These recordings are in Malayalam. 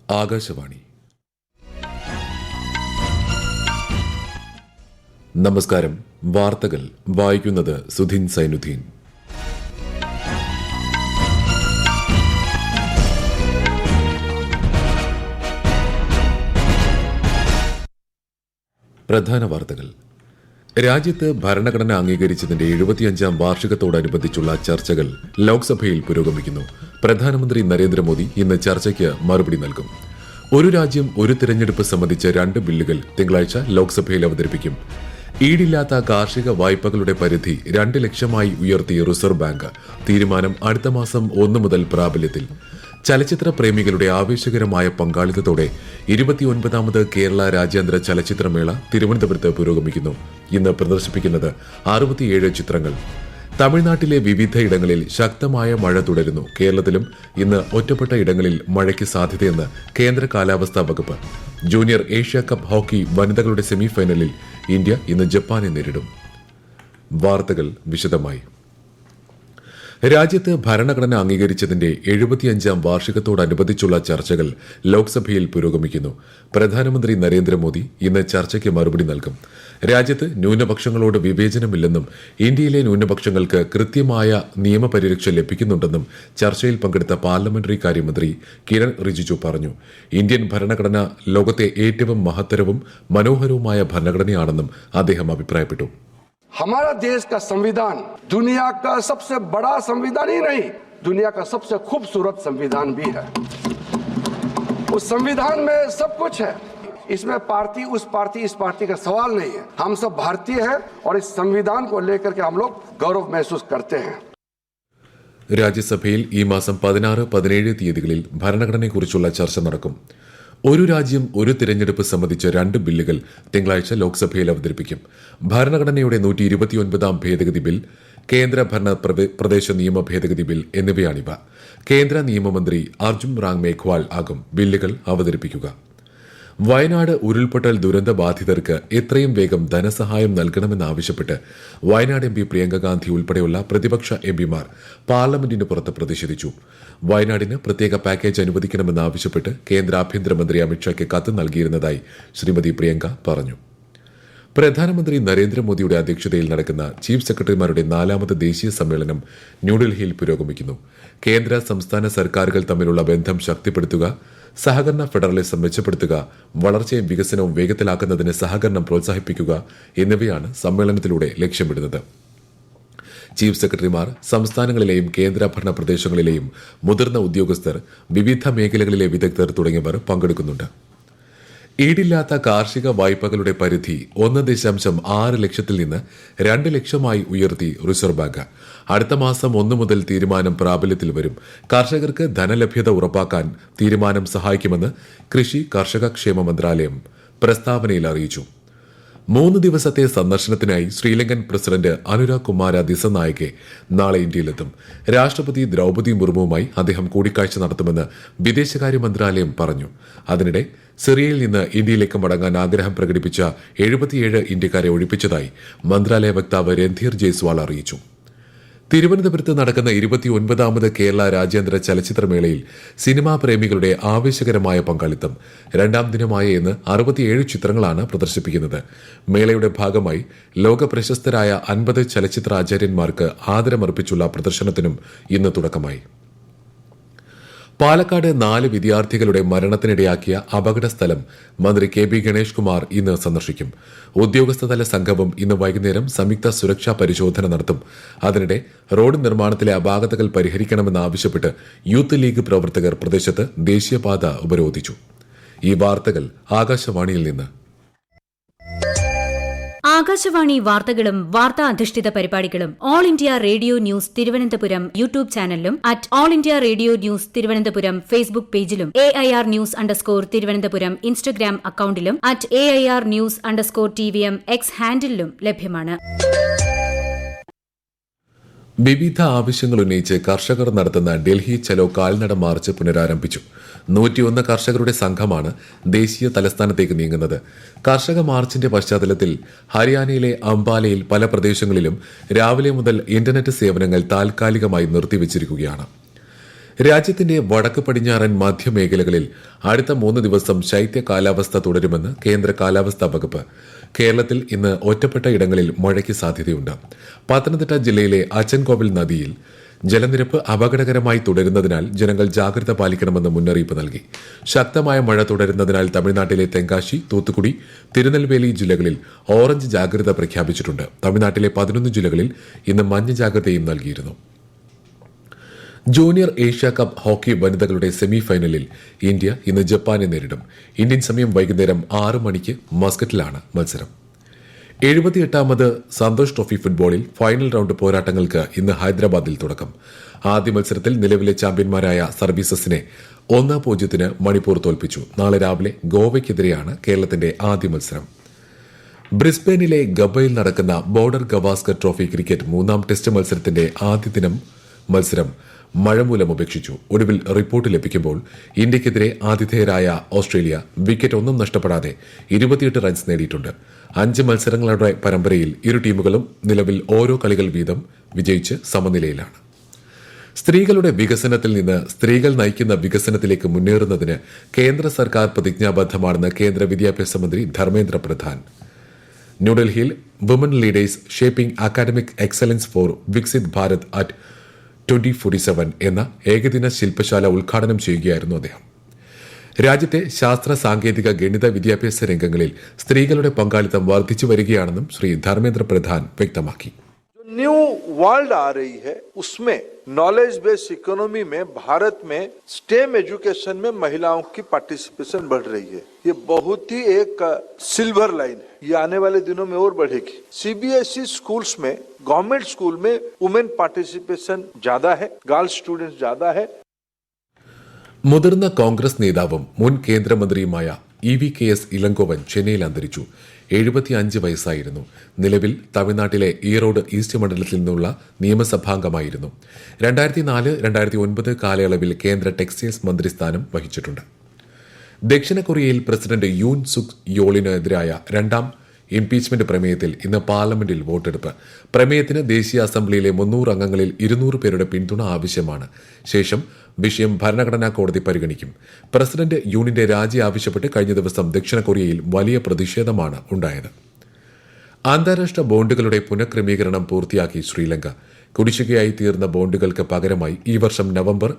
ആകാശവാണി. നമസ്കാരം. വാർത്തകൾ വായിക്കുന്നത് സുധീൻ സൈനുദ്ദീൻ. പ്രധാന വാർത്തകൾ. രാജ്യത്ത് ഭരണഘടന അംഗീകരിച്ചതിന്റെ 75ാം വാർഷികത്തോടനുബന്ധിച്ചുള്ള ചർച്ചകൾ ലോക്സഭയിൽ പുരോഗമിക്കുന്നു. പ്രധാനമന്ത്രി നരേന്ദ്രമോദി ഇന്ന് ചർച്ചയ്ക്ക് മറുപടി നൽകും. ഒരു രാജ്യം ഒരു തിരഞ്ഞെടുപ്പ് സംബന്ധിച്ച് 2 ബില്ലുകൾ തിങ്കളാഴ്ച ലോക്സഭയിൽ അവതരിപ്പിക്കും. ഈടില്ലാത്ത കാർഷിക വായ്പകളുടെ പരിധി 2 ലക്ഷമായി ഉയർത്തി റിസർവ് ബാങ്ക്. തീരുമാനം അടുത്ത മാസം 1 മുതൽ പ്രാബല്യത്തിൽ. ചലച്ചിത്ര പ്രേമികളുടെ ആവേശകരമായ പങ്കാളിത്തത്തോടെ 29ാമത് കേരള രാജ്യാന്തര ചലച്ചിത്രമേള തിരുവനന്തപുരത്ത് പുരോഗമിക്കുന്നു. ഇന്ന് പ്രദർശിപ്പിക്കുന്നത് 67 ചിത്രങ്ങൾ. തമിഴ്നാട്ടിലെ വിവിധയിടങ്ങളിൽ ശക്തമായ മഴ തുടരുന്നു. കേരളത്തിലും ഇന്ന് ഒറ്റപ്പെട്ട ഇടങ്ങളിൽ മഴയ്ക്ക് സാധ്യതയെന്ന് കേന്ദ്ര കാലാവസ്ഥാ വകുപ്പ്. ജൂനിയർ ഏഷ്യ കപ്പ് ഹോക്കി വനിതകളുടെ സെമിഫൈനലിൽ ഇന്ത്യ ഇന്ന് ജപ്പാനെ നേരിടും. വാർത്തകൾ വിശദമായി. രാജ്യത്ത് ഭരണഘടന അംഗീകരിച്ചതിന്റെ 75ാം വാർഷികത്തോടനുബന്ധിച്ചുള്ള ചർച്ചകൾ ലോക്സഭയിൽ പുരോഗമിക്കുന്നു. പ്രധാനമന്ത്രി നരേന്ദ്രമോദി ഇന്ന് ചർച്ചയ്ക്ക് മറുപടി നൽകും. രാജ്യത്ത് ന്യൂനപക്ഷങ്ങളോട് വിവേചനമില്ലെന്നും ഇന്ത്യയിലെ ന്യൂനപക്ഷങ്ങൾക്ക് കൃത്യമായ നിയമപരിരക്ഷ ലഭിക്കുന്നുണ്ടെന്നും ചർച്ചയിൽ പങ്കെടുത്ത പാർലമെന്ററി കാര്യമന്ത്രി കിരൺ റിജിജു പറഞ്ഞു. ഇന്ത്യൻ ഭരണഘടന ലോകത്തെ ഏറ്റവും മഹത്തരവും മനോഹരവുമായ ഭരണഘടനയാണെന്നും അദ്ദേഹം അഭിപ്രായപ്പെട്ടു. हमारा देश का संविधान दुनिया का सबसे बड़ा संविधान ही नहीं, दुनिया का सबसे खूबसूरत संविधान भी है. उस संविधान में सब कुछ है. इसमें पार्टी उस पार्टी इस पार्टी का सवाल नहीं है. हम सब भारतीय हैं और इस संविधान को लेकर के हम लोग गौरव महसूस करते हैं. രാജ്യസഭയിൽ ഈ മാസം 16, 17 തീയതികളിൽ ഭരണഘടനയെക്കുറിച്ചുള്ള ചർച്ച നടക്കും. ഒരു രാജ്യം ഒരു തിരഞ്ഞെടുപ്പ് സംബന്ധിച്ച 2 ബില്ലുകൾ തിങ്കളാഴ്ച ലോക്സഭയിൽ അവതരിപ്പിക്കും. ഭരണഘടനയുടെ 129ാം ഭേദഗതി ബിൽ, കേന്ദ്ര ഭരണ പ്രദേശ നിയമ ഭേദഗതി ബിൽ എന്നിവയാണിവ. കേന്ദ്ര നിയമമന്ത്രി അർജുൻ റാം മേഘ്വാൾ ആകും ബില്ലുകൾ അവതരിപ്പിക്കുക. വയനാട് ഉരുൾപൊട്ടൽ ദുരന്ത ബാധിതർക്ക് എത്രയും വേഗം ധനസഹായം നൽകണമെന്നാവശ്യപ്പെട്ട് വയനാട് എംപി പ്രിയങ്ക ഗാന്ധി ഉൾപ്പെടെയുള്ള പ്രതിപക്ഷ എംപിമാർ പാർലമെന്റിന് പുറത്ത് പ്രതിഷേധിച്ചു. വയനാടിന് പ്രത്യേക പാക്കേജ് അനുവദിക്കണമെന്നാവശ്യപ്പെട്ട് കേന്ദ്ര ആഭ്യന്തരമന്ത്രി അമിത്ഷായ്ക്ക് കത്ത് നൽകിയിരുന്നതായി ശ്രീമതി പ്രിയങ്ക പറഞ്ഞു. പ്രധാനമന്ത്രി നരേന്ദ്രമോദിയുടെ അധ്യക്ഷതയിൽ നടക്കുന്ന ചീഫ് സെക്രട്ടറിമാരുടെ 4ാമത് ദേശീയ സമ്മേളനം ന്യൂഡൽഹിയിൽ പുരോഗമിക്കുന്നു. കേന്ദ്ര സംസ്ഥാന സർക്കാരുകൾ തമ്മിലുള്ള ബന്ധം ശക്തിപ്പെടുത്തുക, സഹകരണ ഫെഡറലിസം മെച്ചപ്പെടുത്തുക, വളർച്ചയും വികസനവും വേഗത്തിലാക്കുന്നതിന് സഹകരണം പ്രോത്സാഹിപ്പിക്കുക എന്നിവയാണ് സമ്മേളനത്തിലൂടെ ലക്ഷ്യമിടുന്നത്. ചീഫ് സെക്രട്ടറിമാർ, സംസ്ഥാനങ്ങളിലെയും കേന്ദ്രഭരണ പ്രദേശങ്ങളിലെയും മുതിർന്ന ഉദ്യോഗസ്ഥർ, വിവിധ മേഖലകളിലെ വിദഗ്ധർ തുടങ്ങിയവർ പങ്കെടുക്കുന്നുണ്ട്. ഈടില്ലാത്ത കാർഷിക വായ്പകളുടെ പരിധി 1.6 ലക്ഷത്തിൽ നിന്ന് 2 ലക്ഷമായി ഉയർത്തി റിസർവ് ബാങ്ക്. അടുത്ത മാസം 1 മുതൽ തീരുമാനം പ്രാബല്യത്തിൽ വരും. കർഷകർക്ക് ധനലഭ്യത ഉറപ്പാക്കാൻ തീരുമാനം സഹായിക്കുമെന്ന് കൃഷി കർഷക ക്ഷേമ മന്ത്രാലയം പ്രസ്താവനയിൽ അറിയിച്ചു. 3 ദിവസത്തെ സന്ദർശനത്തിനായി ശ്രീലങ്കൻ പ്രസിഡന്റ് അനുരാഗ് കുമാര ദിസനായകെ നാളെ ഇന്ത്യയിലെത്തും. രാഷ്ട്രപതി ദ്രൌപദി മുർമുവുമായി അദ്ദേഹം കൂടിക്കാഴ്ച നടത്തുമെന്ന് വിദേശകാര്യ മന്ത്രാലയം പറഞ്ഞു. അതിനിടെ സിറിയയിൽ നിന്ന് ഇന്ത്യയിലേക്ക് മടങ്ങാൻ ആഗ്രഹം പ്രകടിപ്പിച്ച 77 ഇന്ത്യക്കാരെ ഒഴിപ്പിച്ചതായി മന്ത്രാലയ വക്താവ് രൺധീർ ജയ്സ്വാൾ അറിയിച്ചു. തിരുവനന്തപുരത്ത് നടക്കുന്ന 29ാമത് കേരള രാജ്യാന്തര ചലച്ചിത്രമേളയിൽ സിനിമാ പ്രേമികളുടെ ആവേശകരമായ പങ്കാളിത്തം. 2ാം ദിനമായ ഇന്ന് 67 ചിത്രങ്ങളാണ് പ്രദർശിപ്പിക്കുന്നത്. മേളയുടെ ഭാഗമായി ലോക പ്രശസ്തരായ 50 ചലച്ചിത്ര ആചാര്യന്മാർക്ക് ആദരമർപ്പിച്ചുള്ള പ്രദർശനത്തിനും ഇന്ന് തുടക്കമായി. പാലക്കാട് 4 വിദ്യാർത്ഥികളുടെ മരണത്തിനിടയാക്കിയ അപകട സ്ഥലം മന്ത്രി കെ ബി ഗണേഷ് കുമാർ ഇന്ന് സന്ദർശിക്കും. ഉദ്യോഗസ്ഥതല സംഘവും ഇന്ന് വൈകുന്നേരം സംയുക്ത സുരക്ഷാ പരിശോധന നടത്തും. അതിനിടെ റോഡ് നിർമ്മാണത്തിലെ അപാകതകൾ പരിഹരിക്കണമെന്നാവശ്യപ്പെട്ട് യൂത്ത് ലീഗ് പ്രവർത്തകർ പ്രദേശത്ത് ദേശീയപാത ഉപരോധിച്ചു. ഈ വാർത്തകൾ ആകാശവാണിയിൽ നിന്ന്. ആകാശവാണി വാർത്തകളും വാർത്താ അധിഷ്ഠിത പരിപാടികളും all India radio news Thiruvananthapuram YouTube ചാനലിലും at all India radio news Thiruvananthapuram Facebook പേജിലും AIR ന്യൂസ് _തിരുവനന്തപുരം ഇൻസ്റ്റഗ്രാം അക്കൌണ്ടിലും at AIR news _TVM X ഹാൻഡിലും ലഭ്യമാണ്. വിവിധ ആവശ്യങ്ങൾ ഉന്നയിച്ച് കർഷകർ നടത്തുന്ന ഡൽഹി ചലോ കാൽനട മാർച്ച് പുനരാരംഭിച്ചു. 101 കർഷകരുടെ സംഘമാണ് ദേശീയ തലസ്ഥാനത്തേക്ക് നീങ്ങുന്നത്. കർഷക മാർച്ചിന്റെ പശ്ചാത്തലത്തിൽ ഹരിയാനയിലെ അംബാലയിൽ പല പ്രദേശങ്ങളിലും രാവിലെ മുതൽ ഇന്റർനെറ്റ് സേവനങ്ങൾ താൽക്കാലികമായി നിർത്തിവച്ചിരിക്കുകയാണ്. രാജ്യത്തിന്റെ വടക്ക് പടിഞ്ഞാറൻ മധ്യമേഖലകളിൽ അടുത്ത 3 ദിവസം ശൈത്യ കാലാവസ്ഥ തുടരുമെന്ന് കേന്ദ്ര കാലാവസ്ഥാ വകുപ്പ്. കേരളത്തിൽ ഇന്ന് ഒറ്റപ്പെട്ട ഇടങ്ങളിൽ മഴയ്ക്ക് സാധ്യതയുണ്ട്. പത്തനംതിട്ട ജില്ലയിലെ അച്ചൻകോവിൽ നദിയിൽ ജലനിരപ്പ് അപകടകരമായി തുടരുന്നതിനാൽ ജനങ്ങൾ ജാഗ്രത പാലിക്കണമെന്ന് മുന്നറിയിപ്പ് നൽകി. ശക്തമായ മഴ തുടരുന്നതിനാൽ തമിഴ്നാട്ടിലെ തെങ്കാശി, തൂത്തുക്കുടി, തിരുനെൽവേലി ജില്ലകളിൽ ഓറഞ്ച് ജാഗ്രത പ്രഖ്യാപിച്ചിട്ടുണ്ട്. തമിഴ്നാട്ടിലെ 11 ജില്ലകളിൽ ഇന്ന് മഞ്ഞ ജാഗ്രതയും നൽകിയിരുന്നു. ജൂനിയർ ഏഷ്യ കപ്പ് ഹോക്കി വനിതകളുടെ സെമി ഫൈനലിൽ ഇന്ത്യ ഇന്ന് ജപ്പാനെ നേരിടും. ഇന്ത്യൻ സമയം വൈകുന്നേരം 6 മണിക്ക് മസ്കറ്റിലാണ് മത്സരം. 78ാമത് സന്തോഷ് ട്രോഫി ഫുട്ബോളിൽ ഫൈനൽ റൌണ്ട് പോരാട്ടങ്ങൾക്ക് ഇന്ന് ഹൈദരാബാദിൽ തുടക്കം. ആദ്യ മത്സരത്തിൽ നിലവിലെ ചാമ്പ്യന്മാരായ സർവീസസിനെ 1-0 മണിപ്പൂർ തോൽപ്പിച്ചു. നാളെ രാവിലെ ഗോവയ്ക്കെതിരെയാണ് കേരളത്തിന്റെ ആദ്യ മത്സരം. ബ്രിസ്ബെയിനിലെ ഗബയിൽ നടക്കുന്ന border Gavaskar trophy cricket 3ാം test മത്സരത്തിന്റെ ആദ്യ ദിനം മത്സരം മഴ മൂലം ഉപേക്ഷിച്ചു. ഒടുവിൽ റിപ്പോർട്ട് ലഭിക്കുമ്പോൾ ഇന്ത്യക്കെതിരെ ആതിഥേയരായ ഓസ്ട്രേലിയ വിക്കറ്റ് ഒന്നും നഷ്ടപ്പെടാതെ 28 റൺസ് നേടിയിട്ടുണ്ട്. 5 മത്സരങ്ങളുടെ പരമ്പരയിൽ ഇരു ടീമുകളും നിലവിൽ ഓരോ കളികൾ വീതം വിജയിച്ച് സമനിലയിലാണ്. സ്ത്രീകളുടെ വികസനത്തിൽ നിന്ന് സ്ത്രീകൾ നയിക്കുന്ന വികസനത്തിലേക്ക് മുന്നേറുന്നതിന് കേന്ദ്ര സർക്കാർ പ്രതിജ്ഞാബദ്ധമാണെന്ന് കേന്ദ്ര വിദ്യാഭ്യാസ മന്ത്രി ധർമ്മേന്ദ്ര പ്രധാൻ ന്യൂഡൽഹിയിൽ woman leaders shaping academic excellence four Viksit Bharat at 2047 എന്ന ഏകദിന ശില്പശാല ഉദ്ഘാടനം ചെയ്യുകയായിരുന്നു അദ്ദേഹം. രാജ്യത്തെ ശാസ്ത്ര, സാങ്കേതിക, ഗണിത, വിദ്യാഭ്യാസ രംഗങ്ങളിൽ സ്ത്രീകളുടെ പങ്കാളിത്തം വർദ്ധിച്ചു വരികയാണെന്നും ശ്രീ ധർമ്മേന്ദ്ര പ്രധാൻ വ്യക്തമാക്കി. न्यू वर्ल्ड आ रही है, उसमें नॉलेज बेस्ड इकोनॉमी में भारत में स्टेम एजुकेशन में महिलाओं की पार्टिसिपेशन बढ़ रही है. ये बहुत ही एक सिल्वर लाइन है. ये आने वाले दिनों में और बढ़ेगी. सीबीएसई स्कूल्स में, गवर्नमेंट स्कूल में वुमेन पार्टिसिपेशन ज्यादा है, गर्ल्स स्टूडेंट्स ज्यादा है. മുതിർന്ന കോൺഗ്രസ് നേതാവും മുൻ കേന്ദ്രമന്ത്രിയുമായ EVKS ഇളങ്കോവൻ ചെന്നൈയിൽ അന്തരിച്ചു. 75 വയസ്സായിരുന്നു. നിലവിൽ തമിഴ്നാട്ടിലെ ഈറോഡ് ഈസ്റ്റ് മണ്ഡലത്തിൽ നിന്നുള്ള നിയമസഭാംഗമായിരുന്നു. 2004-2009 കാലയളവിൽ കേന്ദ്ര ടെക്സ്റ്റൈൽസ് മന്ത്രിസ്ഥാനം വഹിച്ചിട്ടുണ്ട്. ദക്ഷിണ കൊറിയയിൽ പ്രസിഡന്റ് യൂൻ സുക് യോളിനെതിരായ 2ാം ഇംപീച്ച്മെന്റ് പ്രമേയത്തിൽ ഇന്ന് പാർലമെന്റിൽ വോട്ടെടുപ്പ്. പ്രമേയത്തിന് ദേശീയ അസംബ്ലിയിലെ 300 അംഗങ്ങളിൽ 200 പേരുടെ പിന്തുണ ആവശ്യമാണ്. ശേഷം വിഷയം ഭരണഘടനാ കോടതി പരിഗണിക്കും. പ്രസിഡന്റ് യൂണിന്റെ രാജി ആവശ്യപ്പെട്ട് കഴിഞ്ഞ ദിവസം ദക്ഷിണ കൊറിയയിൽ വലിയ പ്രതിഷേധമാണ് ഉണ്ടായത്. അന്താരാഷ്ട്ര ബോണ്ടുകളുടെ പുനഃക്രമീകരണം പൂർത്തിയാക്കി ശ്രീലങ്ക. കുടിശ്ശികയായി തീർന്ന ബോണ്ടുകൾക്ക് പകരമായി ഈ വർഷം നവംബർ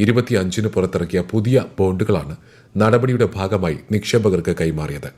25 പുറത്തിറക്കിയ പുതിയ ബോണ്ടുകളാണ് നടപടിയുടെ ഭാഗമായി നിക്ഷേപകർക്ക് കൈമാറിയത്.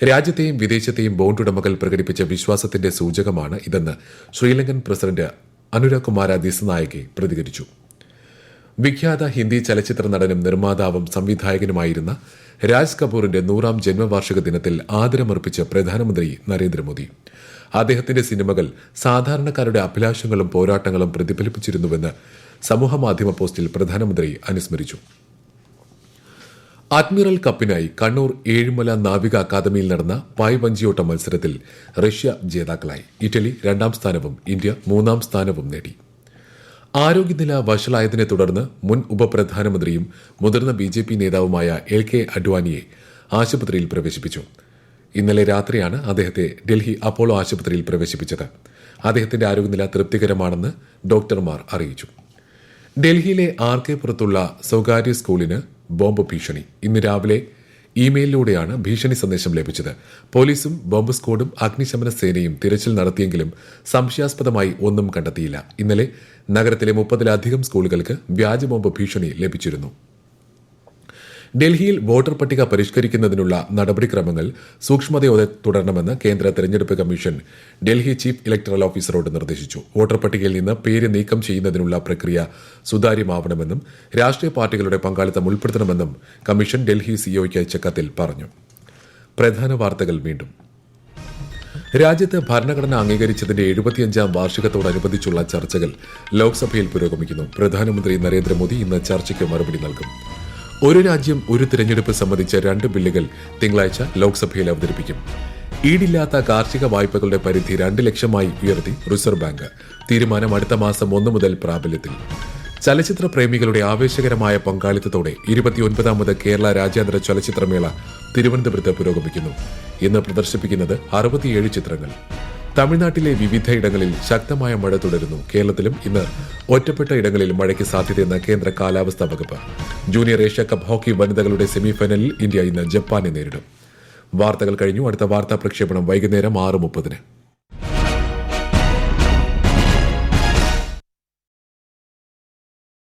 രാജ്യത്തെയും വിദേശത്തെയും ബോണ്ടുടമകൾ പ്രകടിപ്പിച്ച വിശ്വാസത്തിന്റെ സൂചകമാണ് ഇതെന്ന് ശ്രീലങ്കൻ പ്രസിഡന്റ് അനുരാഗ് കുമാര ദിസനായകെ പ്രതികരിച്ചു. വിഖ്യാത ഹിന്ദി ചലച്ചിത്ര നടനും നിർമ്മാതാവും സംവിധായകനുമായിരുന്ന രാജ് കപൂറിന്റെ 100ാം ജന്മവാർഷിക ദിനത്തിൽ ആദരമർപ്പിച്ച് പ്രധാനമന്ത്രി നരേന്ദ്രമോദി. അദ്ദേഹത്തിന്റെ സിനിമകൾ സാധാരണക്കാരുടെ അഭിലാഷങ്ങളും പോരാട്ടങ്ങളും പ്രതിഫലിപ്പിച്ചിരുന്നുവെന്ന് സമൂഹമാധ്യമ പോസ്റ്റിൽ പ്രധാനമന്ത്രി അനുസ്മരിച്ചു. അഡ്മിറൽ കപ്പിനായി കണ്ണൂർ ഏഴിമല നാവിക അക്കാദമിയിൽ നടന്ന പായ്വഞ്ചിയോട്ട മത്സരത്തിൽ റഷ്യ ജേതാക്കളായി. ഇറ്റലി 2ാം സ്ഥാനവും ഇന്ത്യ 3ാം സ്ഥാനവും നേടി. ആരോഗ്യനില വഷളായതിനെ തുടർന്ന് മുൻ ഉപപ്രധാനമന്ത്രിയും മുതിർന്ന BJP നേതാവുമായ LK അഡ്വാനിയെ ആശുപത്രിയിൽ പ്രവേശിപ്പിച്ചു. ഇന്നലെ രാത്രിയാണ് അദ്ദേഹത്തെ ഡൽഹി അപ്പോളോ ആശുപത്രിയിൽ പ്രവേശിപ്പിച്ചത്. അദ്ദേഹത്തിന്റെ ആരോഗ്യനില തൃപ്തികരമാണെന്ന് ഡോക്ടർമാർ അറിയിച്ചു. ഡൽഹിയിലെ RK പുറത്തുള്ള സ്വകാര്യ സ്കൂളിന് ബോംബ് ഭീഷണി. ഇന്ന് രാവിലെ ഇമെയിലിലൂടെയാണ് ഭീഷണി സന്ദേശം ലഭിച്ചത്. പോലീസും ബോംബ് സ്ക്വാഡും അഗ്നിശമന സേനയും തിരച്ചിൽ നടത്തിയെങ്കിലും സംശയാസ്പദമായി ഒന്നും കണ്ടെത്തിയില്ല. ഇന്നലെ നഗരത്തിലെ 30-ലധികം സ്കൂളുകൾക്ക് വ്യാജ ബോംബ് ഭീഷണി ലഭിച്ചിരുന്നു. ഡൽഹിയിൽ വോട്ടർ പട്ടിക പരിഷ്കരിക്കുന്നതിനുള്ള നടപടിക്രമങ്ങൾ സൂക്ഷ്മതയോടെ തുടരണമെന്ന് കേന്ദ്ര തെരഞ്ഞെടുപ്പ് കമ്മീഷൻ ഡൽഹി ചീഫ് ഇലക്ടറൽ ഓഫീസറോട് നിർദ്ദേശിച്ചു. വോട്ടർ പട്ടികയിൽ നിന്ന് പേര് നീക്കം ചെയ്യുന്നതിനുള്ള പ്രക്രിയ സുതാര്യമാവണമെന്നും രാഷ്ട്രീയ പാർട്ടികളുടെ പങ്കാളിത്തം ഉൾപ്പെടുത്തണമെന്നും കമ്മീഷൻ ഡൽഹി സിഇഒയ്ക്ക് അയച്ച കത്തിൽ പറഞ്ഞു. പ്രധാന വാർത്തകൾ വീണ്ടും. രാജ്യത്ത് ഭരണഘടന അംഗീകരിച്ചതിന്റെ 75ാം വാർഷികത്തോടനുബന്ധിച്ചുള്ള ചർച്ചകൾ ലോക്സഭയിൽ പുരോഗമിക്കുന്നു. പ്രധാനമന്ത്രി നരേന്ദ്രമോദി ഇന്ന് ചർച്ചയ്ക്ക് മറുപടി നൽകും. ഒരു രാജ്യം ഒരു തിരഞ്ഞെടുപ്പ് സംബന്ധിച്ച 2 ബില്ലുകൾ തിങ്കളാഴ്ച ലോക്സഭയിൽ അവതരിപ്പിക്കും. ഈടില്ലാത്ത കാർഷിക വായ്പകളുടെ പരിധി 2 ലക്ഷമായി ഉയർത്തി റിസർവ് ബാങ്ക്. തീരുമാനം അടുത്ത മാസം 1 മുതൽ പ്രാബല്യത്തിൽ. ചലച്ചിത്ര പ്രേമികളുടെ ആവേശകരമായ പങ്കാളിത്തത്തോടെ 29ാമത് കേരള രാജ്യാന്തര ചലച്ചിത്രമേള തിരുവനന്തപുരത്ത് പുരോഗമിക്കുന്നു. ഇന്ന് പ്രദർശിപ്പിക്കുന്നത് 67 ചിത്രങ്ങൾ. തമിഴ്നാട്ടിലെ വിവിധയിടങ്ങളിൽ ശക്തമായ മഴ തുടരുന്നു. കേരളത്തിലും ഇന്ന് ഒറ്റപ്പെട്ട ഇടങ്ങളിൽ മഴയ്ക്ക് സാധ്യതയെന്ന് കേന്ദ്ര കാലാവസ്ഥാ വകുപ്പ്. ജൂനിയർ ഏഷ്യ കപ്പ് ഹോക്കി വനിതകളുടെ സെമിഫൈനലിൽ ഇന്ത്യ ഇന്ന് ജപ്പാനെ നേരിടും. വാർത്തകൾ കഴിഞ്ഞു. അടുത്ത വാർത്താ പ്രക്ഷേപണം വൈകുന്നേരം 6:30.